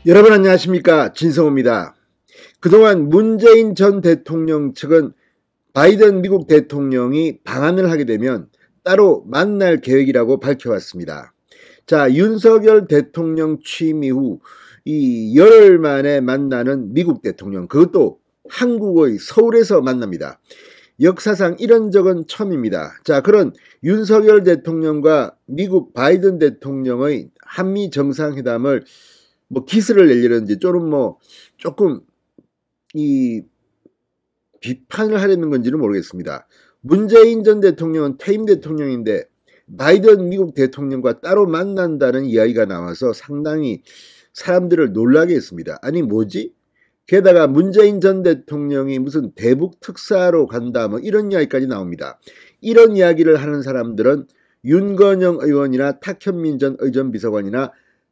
여러분 안녕하십니까, 진성호입니다. 그동안 문재인 전 대통령 측은 바이든 미국 대통령이 방한을 하게 되면 따로 만날 계획이라고 밝혀왔습니다. 자, 윤석열 대통령 취임 이후 이 열흘 만에 만나는 미국 대통령, 그것도 한국의 서울에서 만납니다. 역사상 이런 적은 처음입니다. 자, 그런 윤석열 대통령과 미국 바이든 대통령의 한미 정상회담을 기스를 내려는지 조금 이 비판을 하려는 건지는 모르겠습니다. 문재인 전 대통령은 퇴임 대통령인데 바이든 미국 대통령과 따로 만난다는 이야기가 나와서 상당히 사람들을 놀라게 했습니다. 아니 뭐지? 게다가 문재인 전 대통령이 무슨 대북 특사로 간다 이런 이야기까지 나옵니다. 이런 이야기를 하는 사람들은 윤건영 의원이나 탁현민 전 의전비서관이나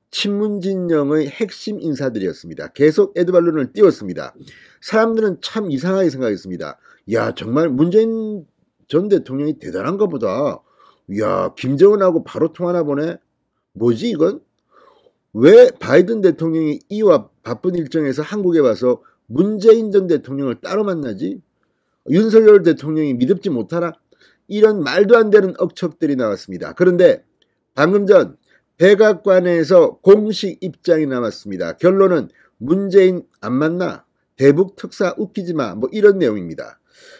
친문진영의 핵심 인사들이었습니다. 계속 에드발론을 띄웠습니다. 사람들은 참 이상하게 생각했습니다. 야, 정말 문재인 전 대통령이 대단한가 보다. 야, 김정은하고 바로 통하나 보네. 뭐지 이건? 왜 바이든 대통령이 이와 바쁜 일정에서 한국에 와서 문재인 전 대통령을 따로 만나지? 윤석열 대통령이 믿음지 못하나? 이런 말도 안 되는 억척들이 나왔습니다. 그런데 방금 전 백악관에서 공식 입장이 나왔습니다. 결론은 문재인 안 만나, 대북 특사 웃기지 마, 이런 내용입니다.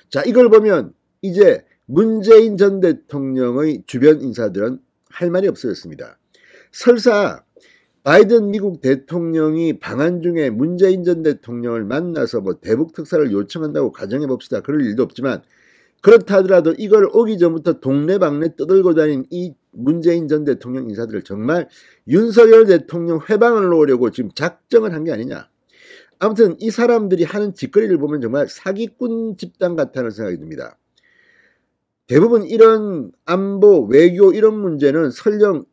자, 이걸 보면 이제 문재인 전 대통령의 주변 인사들은 할 말이 없어졌습니다. 설사 바이든 미국 대통령이 방한 중에 문재인 전 대통령을 만나서 대북 특사를 요청한다고 가정해 봅시다. 그럴 일도 없지만 그렇다 하더라도 이걸 오기 전부터 동네방네 떠들고 다닌 이 문재인 전 대통령 인사들을 정말 윤석열 대통령 회방을 놓으려고 지금 작정을 한 게 아니냐. 아무튼 이 사람들이 하는 짓거리를 보면 정말 사기꾼 집단 같다는 생각이 듭니다. 대부분 이런 안보, 외교 이런 문제는 설령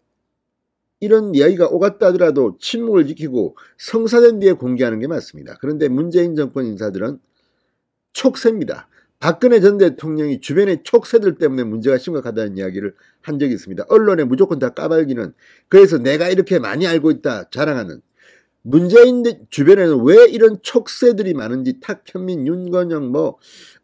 이런 이야기가 오갔다 하더라도 침묵을 지키고 성사된 뒤에 공개하는 게 맞습니다. 그런데 문재인 정권 인사들은 촉새입니다. 박근혜 전 대통령이 주변의 촉새들 때문에 문제가 심각하다는 이야기를 한 적이 있습니다. 언론에 무조건 다 까발기는, 그래서 내가 이렇게 많이 알고 있다 자랑하는 문재인 주변에는 왜 이런 촉새들이 많은지 탁현민, 윤건영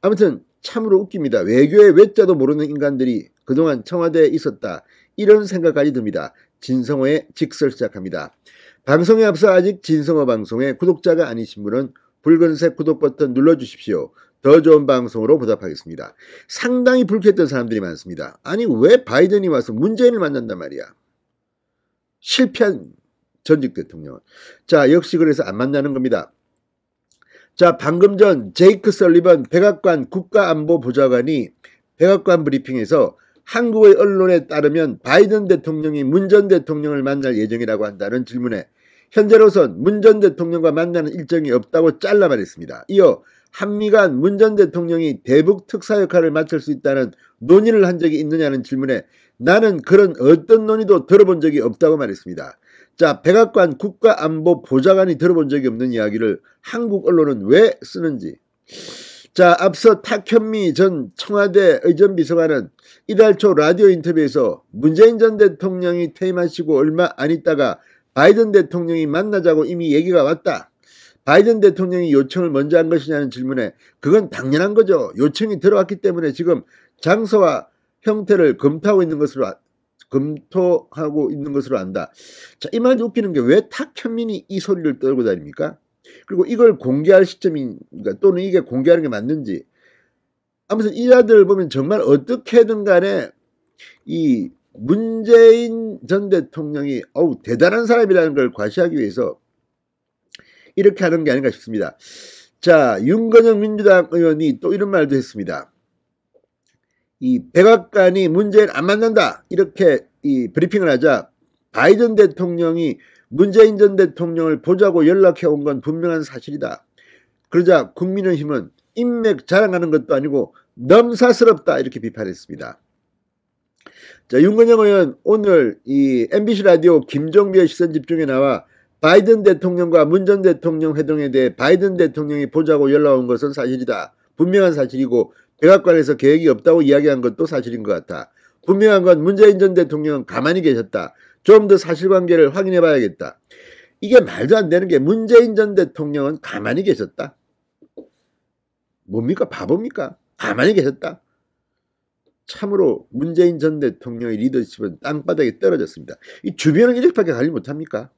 아무튼 참으로 웃깁니다. 외교의 외자도 모르는 인간들이 그동안 청와대에 있었다, 이런 생각까지 듭니다. 진성호의 직설 시작합니다. 방송에 앞서 아직 진성호 방송에 구독자가 아니신 분은 붉은색 구독 버튼 눌러주십시오. 더 좋은 방송으로 보답하겠습니다. 상당히 불쾌했던 사람들이 많습니다. 아니 왜 바이든이 와서 문재인을 만난단 말이야. 실패한 전직 대통령. 자, 역시 그래서 안 만나는 겁니다. 자, 방금 전 제이크 설리번 백악관 국가안보보좌관이 백악관 브리핑에서 한국의 언론에 따르면 바이든 대통령이 문 전 대통령을 만날 예정이라고 한다는 질문에 현재로선 문 전 대통령과 만나는 일정이 없다고 잘라 말했습니다. 이어 한미 간 문 전 대통령이 대북 특사 역할을 맡을 수 있다는 논의를 한 적이 있느냐는 질문에 나는 그런 어떤 논의도 들어본 적이 없다고 말했습니다. 자, 백악관 국가안보보좌관이 들어본 적이 없는 이야기를 한국 언론은 왜 쓰는지. 자, 앞서 탁현미 전 청와대 의전비서관은 이달 초 라디오 인터뷰에서 문재인 전 대통령이 퇴임하시고 얼마 안 있다가 바이든 대통령이 만나자고 이미 얘기가 왔다. 바이든 대통령이 요청을 먼저 한 것이냐는 질문에 그건 당연한 거죠. 요청이 들어왔기 때문에 지금 장소와 형태를 검토하고 있는 것으로 안다. 자, 이 말도 웃기는 게 왜 탁현민이 이 소리를 떨고 다닙니까? 그리고 이걸 공개할 시점인가, 또는 이게 공개하는 게 맞는지. 아무튼 이자들 보면 정말 어떻게든 간에 이 문재인 전 대통령이 대단한 사람이라는 걸 과시하기 위해서 이렇게 하는 게 아닌가 싶습니다. 자, 윤건영 민주당 의원이 또 이런 말도 했습니다. 이 백악관이 문재인 안 만난다, 이렇게 이 브리핑을 하자 바이든 대통령이 문재인 전 대통령을 보자고 연락해 온 건 분명한 사실이다. 그러자 국민의힘은 인맥 자랑하는 것도 아니고 넘사스럽다, 이렇게 비판했습니다. 자, 윤건영 의원 오늘 이 MBC 라디오 김종배의 시선집중에 나와 바이든 대통령과 문 전 대통령 회동에 대해 바이든 대통령이 보자고 연락 온 것은 사실이다. 분명한 사실이고 백악관에서 계획이 없다고 이야기한 것도 사실인 것 같아. 분명한 건 문재인 전 대통령은 가만히 계셨다. 좀 더 사실관계를 확인해 봐야겠다. 이게 말도 안 되는 게 문재인 전 대통령은 가만히 계셨다. 뭡니까? 바보입니까? 가만히 계셨다. 참으로 문재인 전 대통령의 리더십은 땅바닥에 떨어졌습니다. 이 주변을 이렇게밖에 관리 못합니까?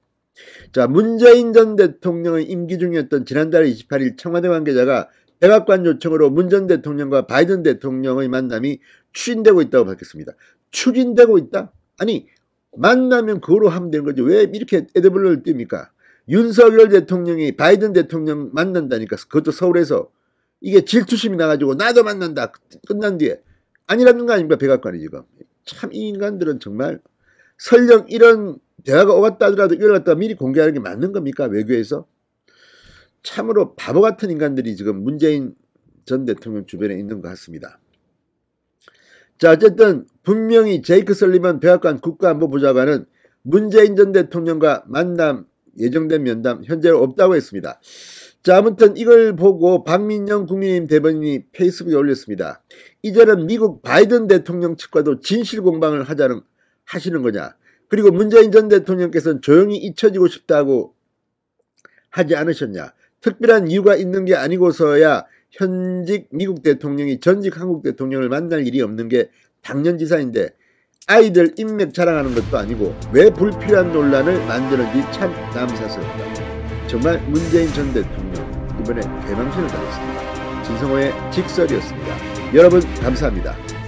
자, 문재인 전 대통령의 임기 중이었던 지난달 28일 청와대 관계자가 백악관 요청으로 문 전 대통령과 바이든 대통령의 만남이 추진되고 있다고 밝혔습니다. 추진되고 있다? 아니, 만나면 그거로 하면 되는 거지. 왜 이렇게 에드블러를 띱니까? 윤석열 대통령이 바이든 대통령 만난다니까. 그것도 서울에서. 이게 질투심이 나가지고 나도 만난다. 끝난 뒤에. 아니라는 거 아닙니까? 백악관이 지금. 참 이 인간들은 정말 설령 이런 대화가 오갔다 하더라도 이걸 갖다가 미리 공개하는 게 맞는 겁니까? 외교에서? 참으로 바보 같은 인간들이 지금 문재인 전 대통령 주변에 있는 것 같습니다. 자, 어쨌든 분명히 제이크 설리번 백악관 국가안보보좌관은 문재인 전 대통령과 만남 예정된 면담 현재는 없다고 했습니다. 자, 아무튼 이걸 보고 박민영 국민의힘 대변인이 페이스북에 올렸습니다. 이제는 미국 바이든 대통령 측과도 진실 공방을 하시는 거냐. 그리고 문재인 전 대통령께서는 조용히 잊혀지고 싶다고 하지 않으셨냐. 특별한 이유가 있는 게 아니고서야 현직 미국 대통령이 전직 한국 대통령을 만날 일이 없는 게 당연지사인데 아이들 인맥 자랑하는 것도 아니고 왜 불필요한 논란을 만드는지 참 남사스럽다. 정말 문재인 전 대통령 이번에 개망신을 당했습니다. 진성호의 직설이었습니다. 여러분 감사합니다.